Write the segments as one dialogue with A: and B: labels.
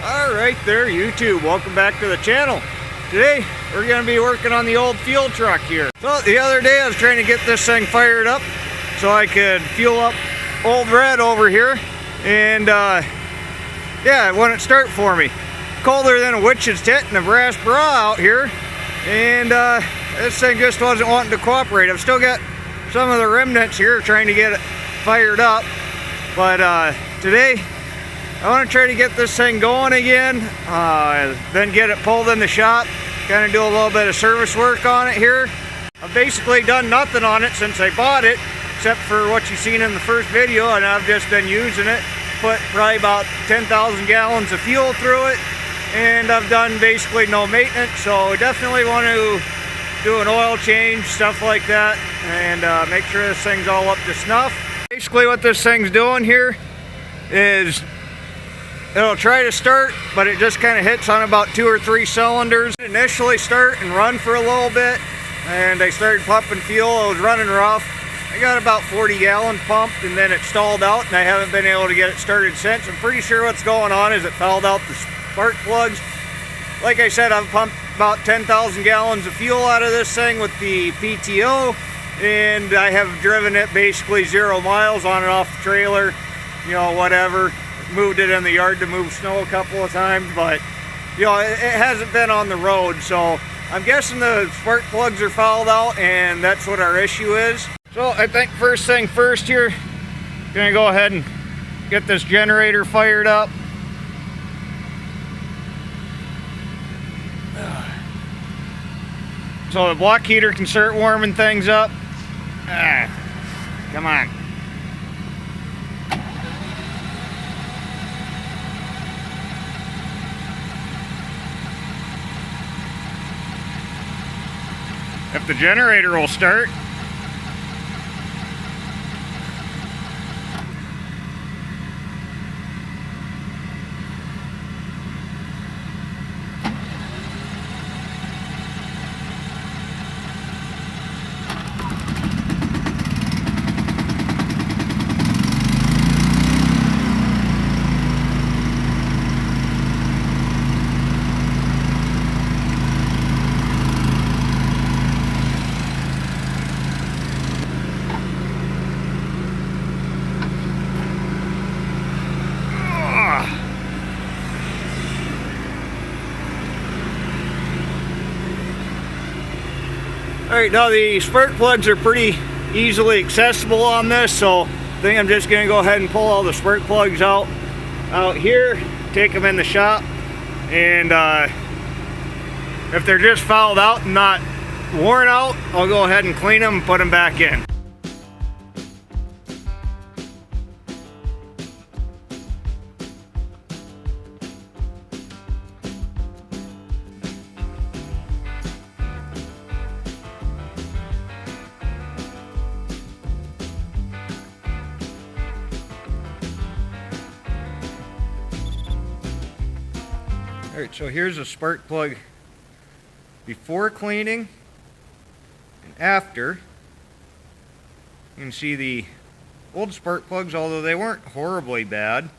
A: Alright there, YouTube, welcome back to the channel. Today we're going to be working on the old fuel truck here. So the other day I was trying to get this thing fired up so I could fuel up old Red over here, and yeah, it wouldn't start for me. Colder than a witch's tit and a brass bra out here, and this thing just wasn't wanting to cooperate. I've still got some of the remnants here trying to get it fired up, but today I want to try to get this thing going again, then get it pulled in the shop, kind of do a little bit of service work on it here. I've basically done nothing on it since I bought it, except for what you've seen in the first video, and I've just been using it. Put probably about 10,000 gallons of fuel through it, and I've done basically no maintenance, so definitely want to do an oil change, stuff like that, and make sure this thing's all up to snuff. Basically what this thing's doing here is it'll try to start, but it just kind of hits on about 2 or 3 cylinders. Initially start and run for a little bit, and I started pumping fuel. It was running rough. I got about 40 gallons pumped, and then it stalled out, and I haven't been able to get it started since. I'm pretty sure what's going on is it fouled out the spark plugs. Like I said, I've pumped about 10,000 gallons of fuel out of this thing with the PTO, and I have driven it basically 0 miles on and off the trailer, you know, whatever. Moved it in the yard to move snow a couple of times, but you know, it hasn't been on the road, so I'm guessing the spark plugs are fouled out, and that's what our issue is. So I think first thing first here, gonna go ahead and get this generator fired up. So the block heater can start warming things up. Come on. If the generator will start. Alright, now the spark plugs are pretty easily accessible on this, so I think I'm just going to go ahead and pull all the spark plugs out here, take them in the shop, and if they're just fouled out and not worn out, I'll go ahead and clean them and put them back in. Alright, so here's a spark plug before cleaning and after. You can see the old spark plugs, although they weren't horribly bad.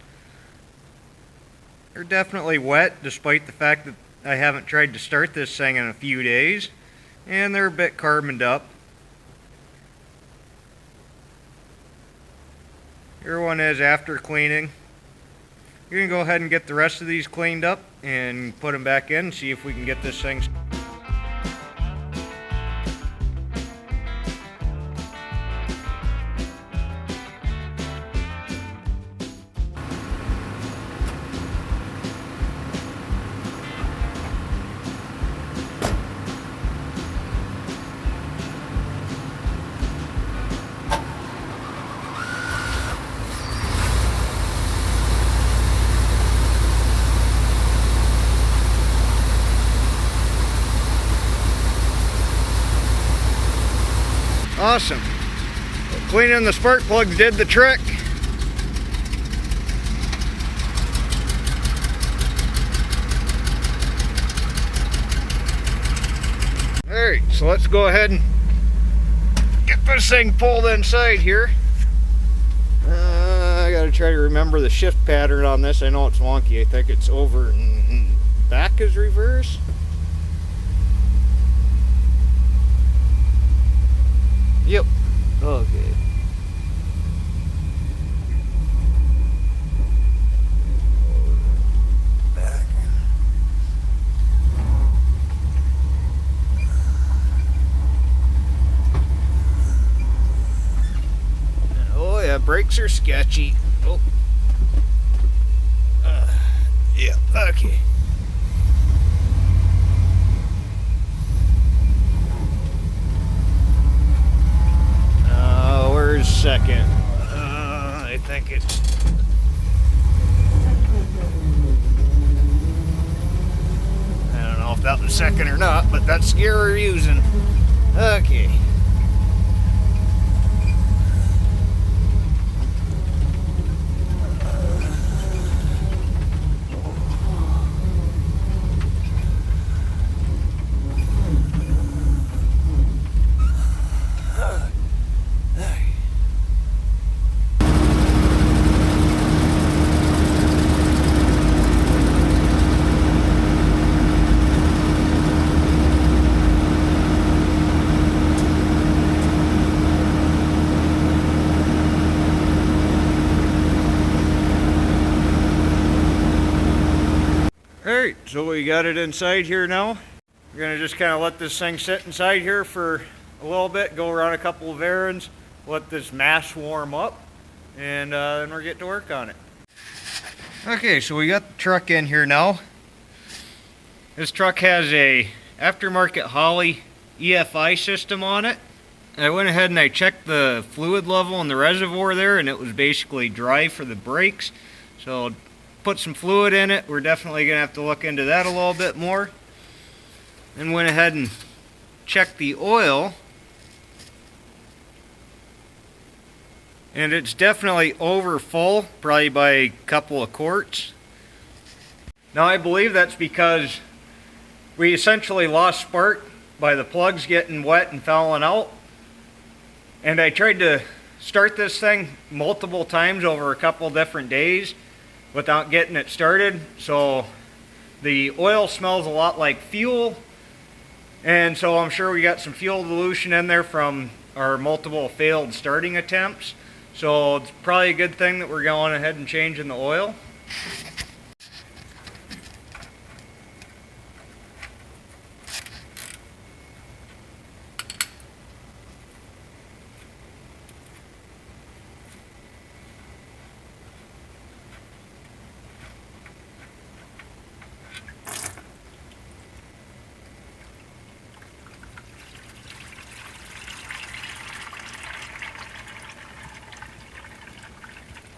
A: They're definitely wet, despite the fact that I haven't tried to start this thing in a few days. And they're a bit carboned up. Here one is after cleaning. You're going to go ahead and get the rest of these cleaned up and put them back in and see if we can get this thing. Awesome. Cleaning the spark plugs did the trick. Alright, so let's go ahead and get this thing pulled inside here. I gotta gotta try to remember the shift pattern on this. I know it's wonky. I think it's over and back is reverse. Yep. Okay. Back. Oh yeah, brakes are sketchy. Oh. Yeah, okay. Where's second? I think it's... I don't know if that was second or not, but that's the gear we're using. Okay. Alright, so we got it inside here now. We're going to just kind of let this thing sit inside here for a little bit, go around a couple of errands, let this mass warm up, and then we'll get to work on it. Okay, so we got the truck in here now. This truck has a aftermarket Holley EFI system on it. I went ahead and I checked the fluid level in the reservoir there, and it was basically dry for the brakes. So put some fluid in it. We're definitely going to have to look into that a little bit more. Then went ahead and checked the oil. And it's definitely over full, probably by a couple of quarts. Now I believe that's because we essentially lost spark by the plugs getting wet and fouling out. And I tried to start this thing multiple times over a couple different days without getting it started. So the oil smells a lot like fuel, and so I'm sure we got some fuel dilution in there from our multiple failed starting attempts. So it's probably a good thing that we're going ahead and changing the oil.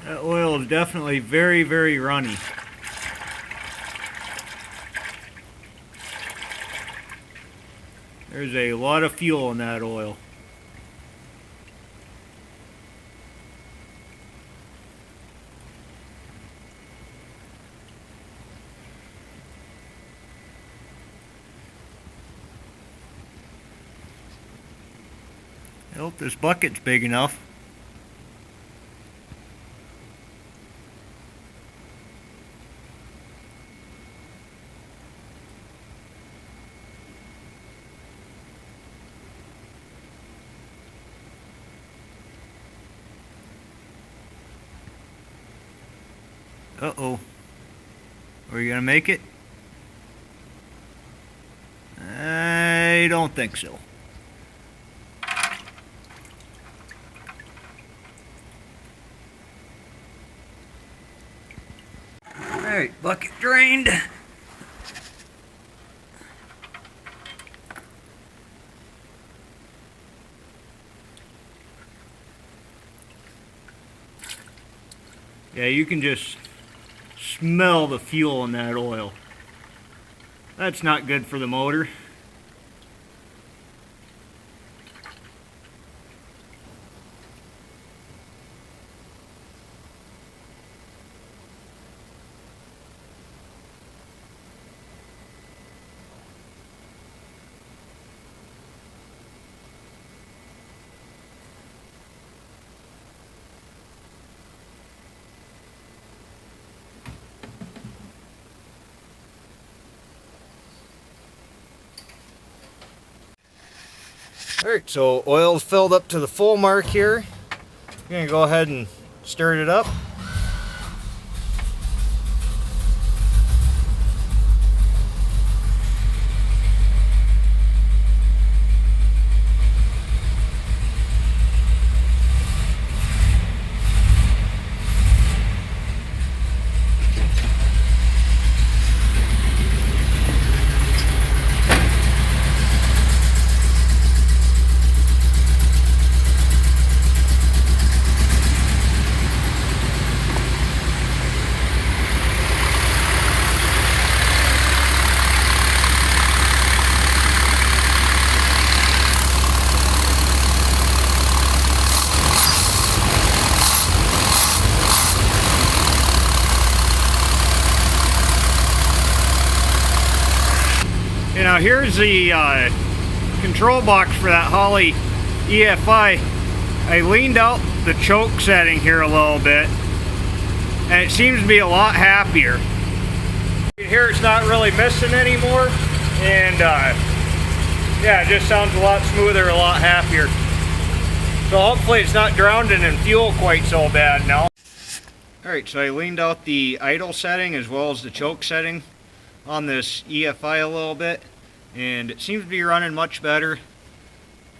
A: That oil is definitely very, very runny. There's a lot of fuel in that oil. I hope this bucket's big enough. Uh-oh. Are you gonna make it? I don't think so. Alright, bucket drained. Yeah, you can just smell the fuel in that oil. That's not good for the motor. Alright, so oil's filled up to the full mark here. I'm going to go ahead and stir it up. Now here's the control box for that Holley EFI. I leaned out the choke setting here a little bit and it seems to be a lot happier. You can hear it's not really missing anymore, and yeah, it just sounds a lot smoother, a lot happier. So hopefully it's not drowning in fuel quite so bad now. Alright, so I leaned out the idle setting as well as the choke setting on this EFI a little bit, and it seems to be running much better.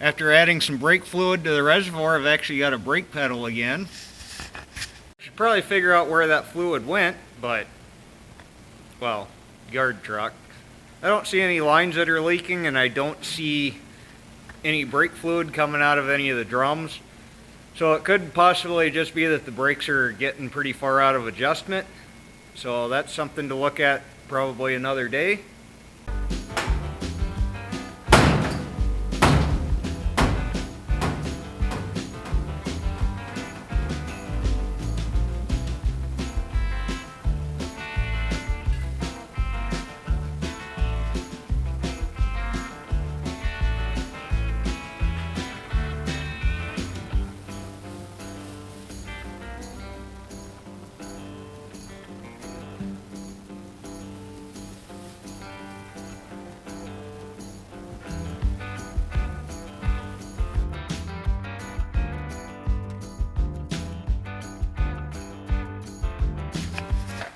A: After adding some brake fluid to the reservoir, I've actually got a brake pedal again. Should probably figure out where that fluid went, but, well, yard truck. I don't see any lines that are leaking, and I don't see any brake fluid coming out of any of the drums. So it could possibly just be that the brakes are getting pretty far out of adjustment. So that's something to look at probably another day.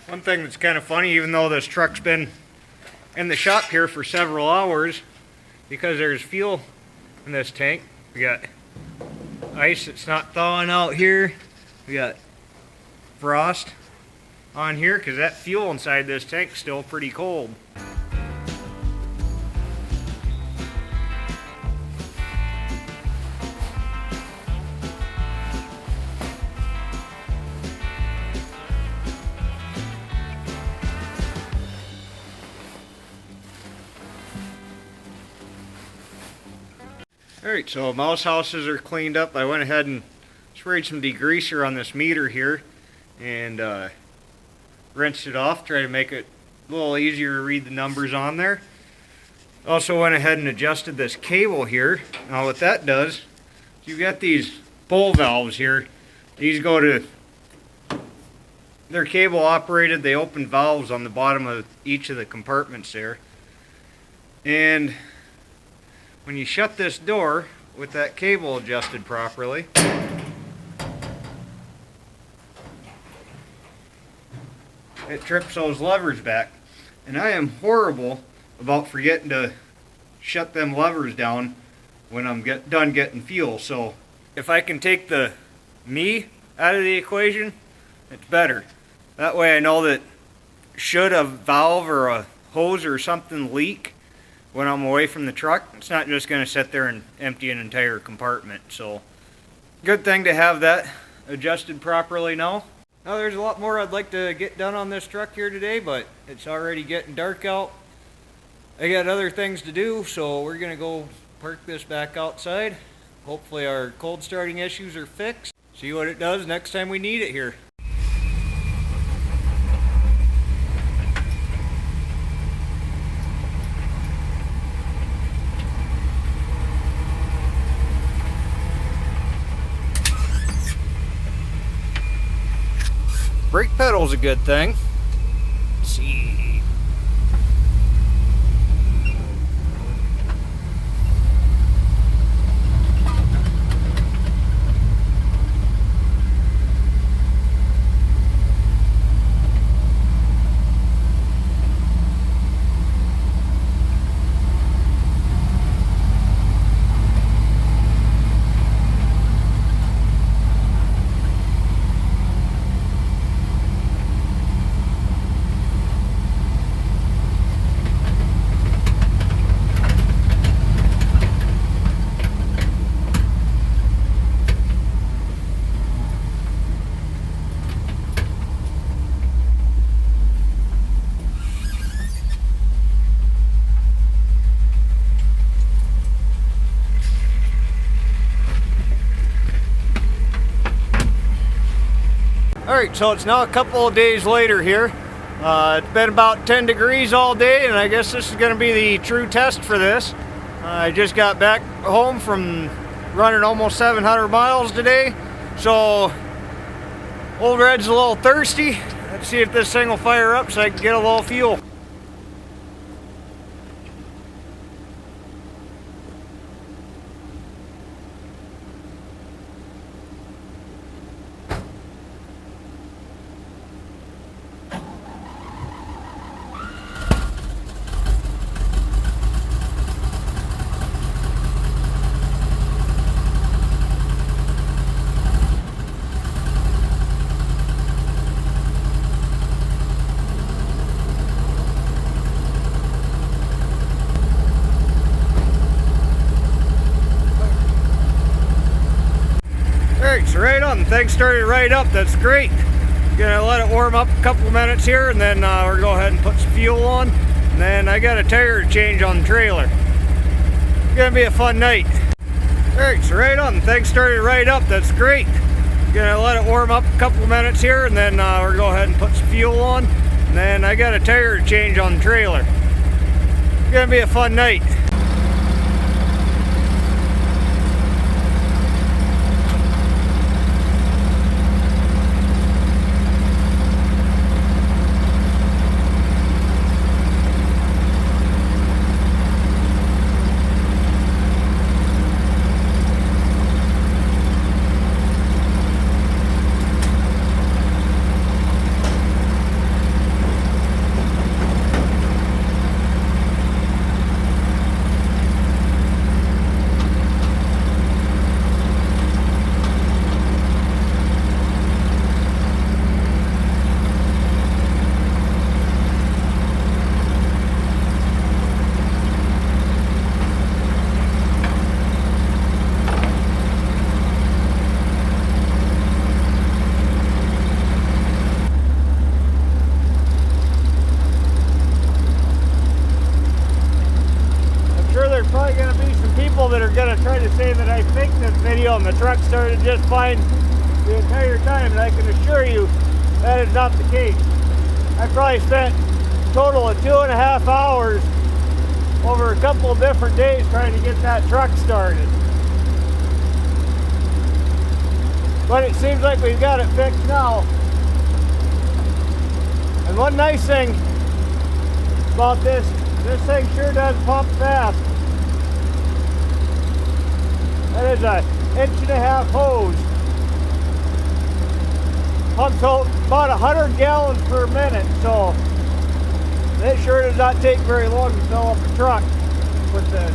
A: One thing that's kind of funny, even though this truck's been in the shop here for several hours, because there's fuel in this tank. We got ice that's not thawing out here. We got frost on here because that fuel inside this tank is still pretty cold. Alright, so mouse houses are cleaned up. I went ahead and sprayed some degreaser on this meter here and rinsed it off, try to make it a little easier to read the numbers on there. Also went ahead and adjusted this cable here. Now what that does, you've got these pull valves here. These go to, they're cable operated, they open valves on the bottom of each of the compartments there. And when you shut this door with that cable adjusted properly, it trips those levers back. And I am horrible about forgetting to shut them levers down when I'm done getting fuel. So if I can take the me out of the equation, it's better. That way I know that should a valve or a hose or something leak when I'm away from the truck, it's not just going to sit there and empty an entire compartment. So good thing to have that adjusted properly now. Now there's a lot more I'd like to get done on this truck here today, but it's already getting dark out. I got other things to do, so we're going to go park this back outside. Hopefully our cold starting issues are fixed. See what it does next time we need it here. Brake pedal's a good thing. Let's see. Alright, so it's now a couple of days later here. It's been about 10 degrees all day, and I guess this is going to be the true test for this. I just got back home from running almost 700 miles today, so Old Red's a little thirsty. Let's see if this thing will fire up so I can get a little fuel. Alright, so right on, the thing started right up, that's great. Gonna let it warm up a couple minutes here, and then we're gonna go ahead and put some fuel on. And then I got a tire to change on the trailer. It's gonna be a fun night. Alright, so right on, the thing started right up, that's great. Gonna let it warm up a couple minutes here, and then we're gonna go ahead and put some fuel on. And then I got a tire to change on the trailer. It's gonna be a fun night. There's probably going to be some people that are going to try to say that I faked this video and the truck started just fine the entire time, and I can assure you that is not the case. I probably spent a total of 2.5 hours over a couple of different days trying to get that truck started. But it seems like we've got it fixed now. And one nice thing about this thing sure does pump fast. That is an 1.5-inch hose. Pumps out about 100 gallons per minute, so it sure does not take very long to fill up a truck with this.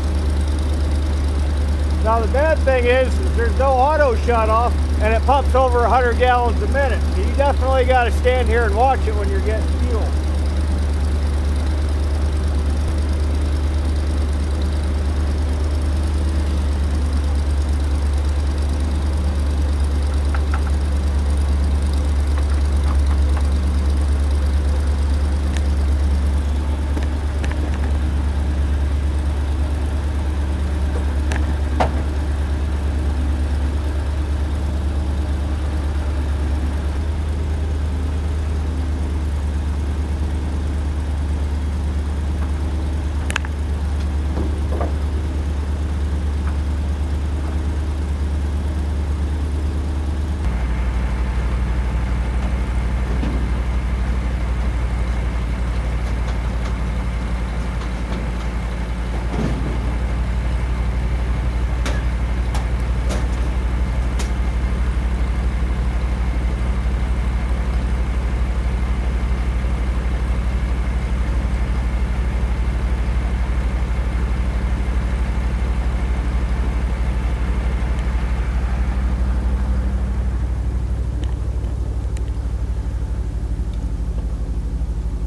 A: Now the bad thing is there's no auto shut off, and it pumps over 100 gallons a minute. So you definitely got to stand here and watch it when you're getting fuel.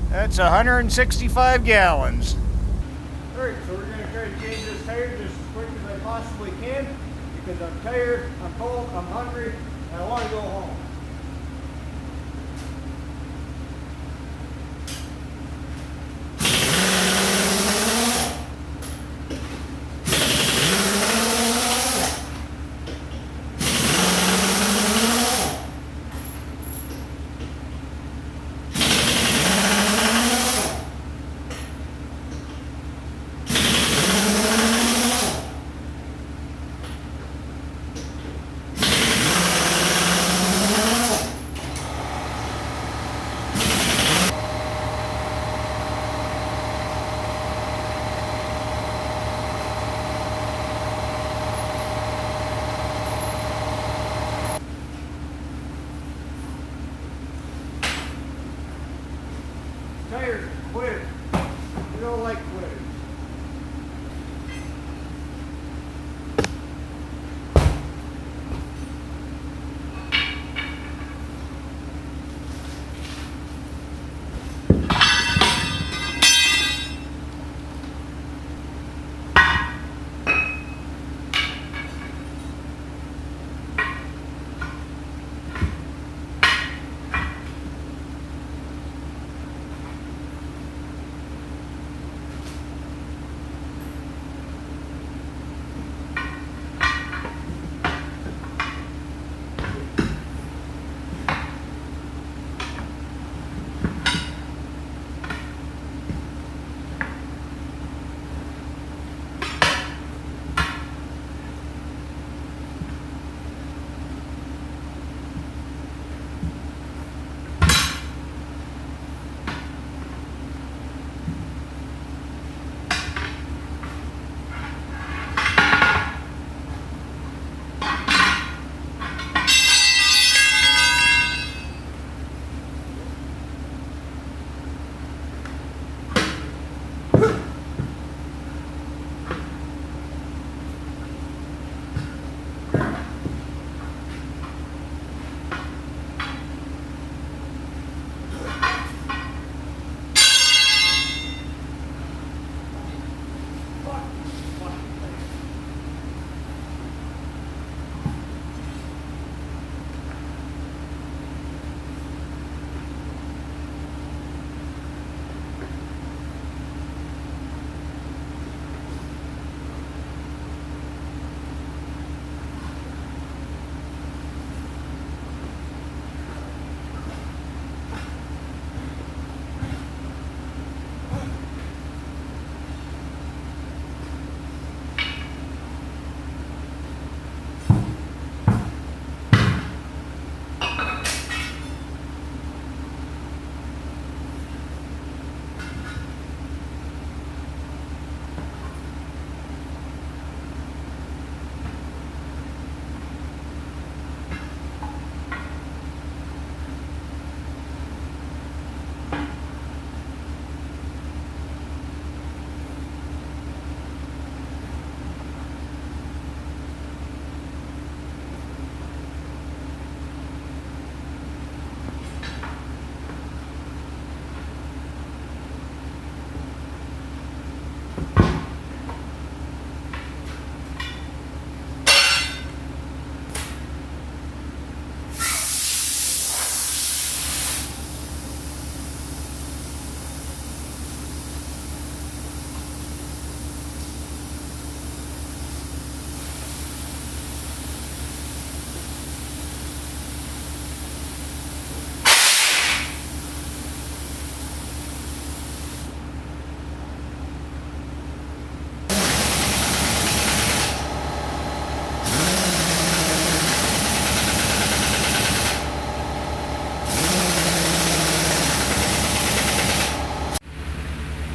A: That's 165 gallons. Alright, so we're going to try to change this tire just as quick as I possibly can, because I'm tired, I'm cold, I'm hungry, and I want to go home. We don't like quitters.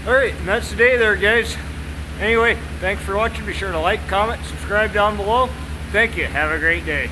A: Alright, and that's the day there, guys. Anyway, thanks for watching. Be sure to like, comment, subscribe down below. Thank you. Have a great day.